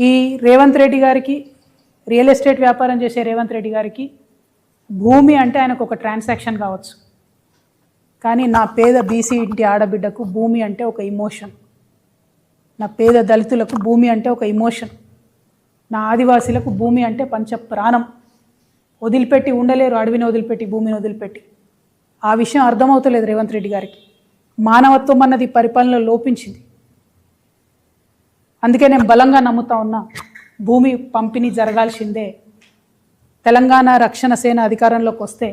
ఈ రేవంత్ రెడ్డి గారికి, real estate వ్యాపారం చేసే రేవంత్ రెడ్డి గారికి భూమి అంటే ఆయనకు ఒక ట్రాన్సాక్షన్ కావచ్చు, కానీ నా పేద బీసీ ఇంటి ఆడబిడ్డకు భూమి అంటే ఒక ఇమోషన్. నా పేద దళితులకు భూమి అంటే ఒక ఇమోషన్. నా ఆదివాసీలకు భూమి అంటే పంచ ప్రాణం. వదిలిపెట్టి ఉండలేరు, అడవిని వదిలిపెట్టి, భూమిని వదిలిపెట్టి. ఆ విషయం అర్థమవుతలేదు రేవంత్ రెడ్డి గారికి. మానవత్వం అన్నది పరిపాలనలో లోపించింది. అందుకే నేను బలంగా నమ్ముతా ఉన్నా, భూమి పంపిణీ జరగాల్సిందే. తెలంగాణ రక్షణ సేన అధికారంలోకి వస్తే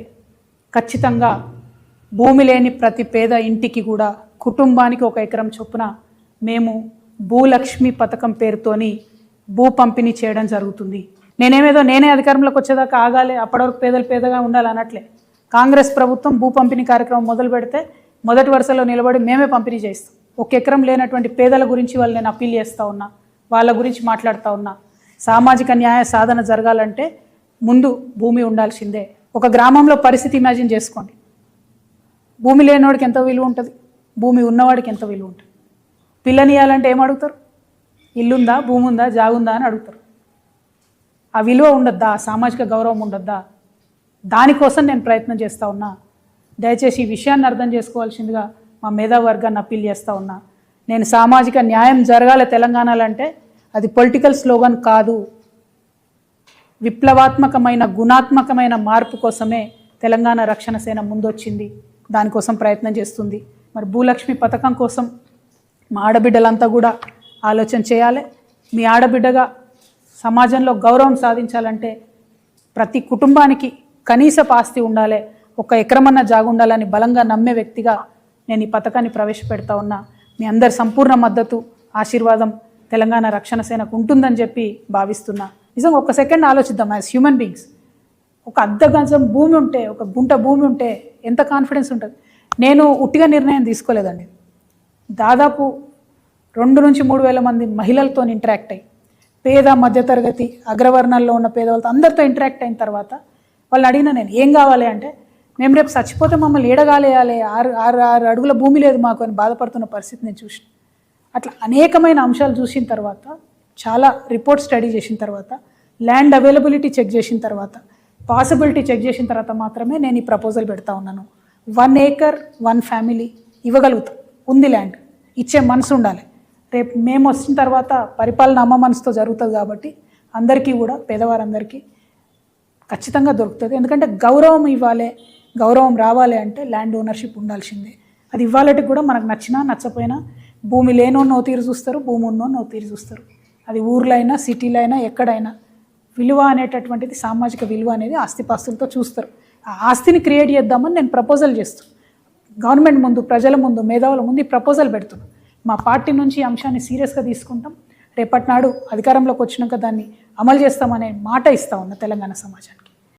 ఖచ్చితంగా భూమి లేని ప్రతి పేద ఇంటికి కూడా కుటుంబానికి 1 ఎకరం చొప్పున మేము భూలక్ష్మి పథకం పేరుతోని భూ పంపిణీ చేయడం జరుగుతుంది. నేనే అధికారంలోకి వచ్చేదాకా ఆగాలి, అప్పటి వరకు పేదలు పేదగా ఉండాలి అనట్లే. కాంగ్రెస్ ప్రభుత్వం భూ పంపిణీ కార్యక్రమం మొదలు పెడితే మొదటి వరుసలో నిలబడి మేమే పంపిణీ చేస్తాం. 1 ఎకరం లేనటువంటి పేదల గురించి వాళ్ళు నేను అప్పీల్ చేస్తూ ఉన్నా, వాళ్ళ గురించి మాట్లాడుతూ ఉన్నా. సామాజిక న్యాయ సాధన జరగాలంటే ముందు భూమి ఉండాల్సిందే. ఒక గ్రామంలో పరిస్థితి ఇమాజిన్ చేసుకోండి. భూమి లేనివాడికి ఎంత విలువ ఉంటుంది, భూమి ఉన్నవాడికి ఎంత విలువ ఉంటుంది. పిల్లనియాలంటే ఏం అడుగుతారు? ఇల్లుందా, భూమి ఉందా, జాగుందా అని అడుగుతారు. ఆ విలువ ఉండద్దా, సామాజిక గౌరవం ఉండద్దా? దానికోసం నేను ప్రయత్నం చేస్తూ ఉన్నా. దయచేసి ఈ విషయాన్ని అర్థం చేసుకోవాల్సిందిగా మా మేధావర్గాన్ని అప్పీల్ చేస్తూ ఉన్నా. నేను సామాజిక న్యాయం జరగాలి తెలంగాణలో అంటే అది పొలిటికల్ స్లోగన్ కాదు. విప్లవాత్మకమైన గుణాత్మకమైన మార్పు కోసమే తెలంగాణ రక్షణ సేన ముందొచ్చింది, దానికోసం ప్రయత్నం చేస్తుంది. మరి భూలక్ష్మి పథకం కోసం మా ఆడబిడ్డలంతా కూడా ఆలోచన చేయాలి. మీ ఆడబిడ్డగా సమాజంలో గౌరవం సాధించాలంటే ప్రతి కుటుంబానికి కనీసపు ఆస్తి ఉండాలి, 1 ఎకరమన్న జాగుండాలని బలంగా నమ్మే వ్యక్తిగా నేను ఈ పథకాన్ని ప్రవేశపెడతా ఉన్నా. మీ అందరి సంపూర్ణ మద్దతు, ఆశీర్వాదం తెలంగాణ రక్షణ సేనకు ఉంటుందని చెప్పి భావిస్తున్నా. నిజంగా 1 సెకండ్ ఆలోచిద్దాం. యాజ్ హ్యూమన్ బీయింగ్స్, 1 అర్ధ గజం భూమి ఉంటే, 1 గుంట భూమి ఉంటే ఎంత కాన్ఫిడెన్స్ ఉంటుంది. నేను ఉట్టిగా నిర్ణయం తీసుకోలేదండి. దాదాపు 2 నుంచి 3 వేల మంది మహిళలతో ఇంటరాక్ట్ అయ్యి, పేద మధ్యతరగతి అగ్రవర్ణాల్లో ఉన్న పేదవాళ్ళతో అందరితో ఇంటరాక్ట్ అయిన తర్వాత వాళ్ళు అడిగిన నేను ఏం కావాలి అంటే, మేము రేపు చచ్చిపోతే మమ్మల్ని ఏడగాలేయాలి, 6 అడుగుల భూమి లేదు మాకు అని బాధపడుతున్న పరిస్థితి నేను చూసిన. అట్లా అనేకమైన అంశాలు చూసిన తర్వాత, చాలా రిపోర్ట్ స్టడీ చేసిన తర్వాత, ల్యాండ్ అవైలబిలిటీ చెక్ చేసిన తర్వాత, పాసిబిలిటీ చెక్ చేసిన తర్వాత మాత్రమే నేను ఈ ప్రపోజల్ పెడతా ఉన్నాను. 1 ఏకర్ 1 ఫ్యామిలీ ఇవ్వగలుగుతాం. ఉంది ల్యాండ్, ఇచ్చే మనసు ఉండాలి. రేపు మేము వచ్చిన తర్వాత పరిపాలన అమ్మ మనసుతో జరుగుతుంది కాబట్టి అందరికీ కూడా, పేదవారందరికీ ఖచ్చితంగా దొరుకుతుంది. ఎందుకంటే గౌరవం ఇవ్వాలి, గౌరవం రావాలి అంటే ల్యాండ్ ఓనర్షిప్ ఉండాల్సిందే. అది ఇవ్వాలంటే కూడా మనకు నచ్చినా నచ్చపోయినా భూమి లేనోన్నో తీరు చూస్తారు, భూమి ఉన్నోన్నో తీరు చూస్తారు. అది ఊర్లో అయినా సిటీలో అయినా ఎక్కడైనా విలువ అనేటటువంటిది, సామాజిక విలువ అనేది ఆస్తిపాస్తులతో చూస్తారు. ఆ ఆస్తిని క్రియేట్ చేద్దామని నేను ప్రపోజల్ చేస్తాను. గవర్నమెంట్ ముందు, ప్రజల ముందు, మేధావుల ముందు ఈ ప్రపోజల్ పెడుతున్నాను. మా పార్టీ నుంచి ఈ అంశాన్ని సీరియస్గా తీసుకుంటాం. రేపటి నాడు అధికారంలోకి వచ్చినాక దాన్ని అమలు చేస్తామనే మాట ఇస్తా ఉన్నా తెలంగాణ సమాజానికి.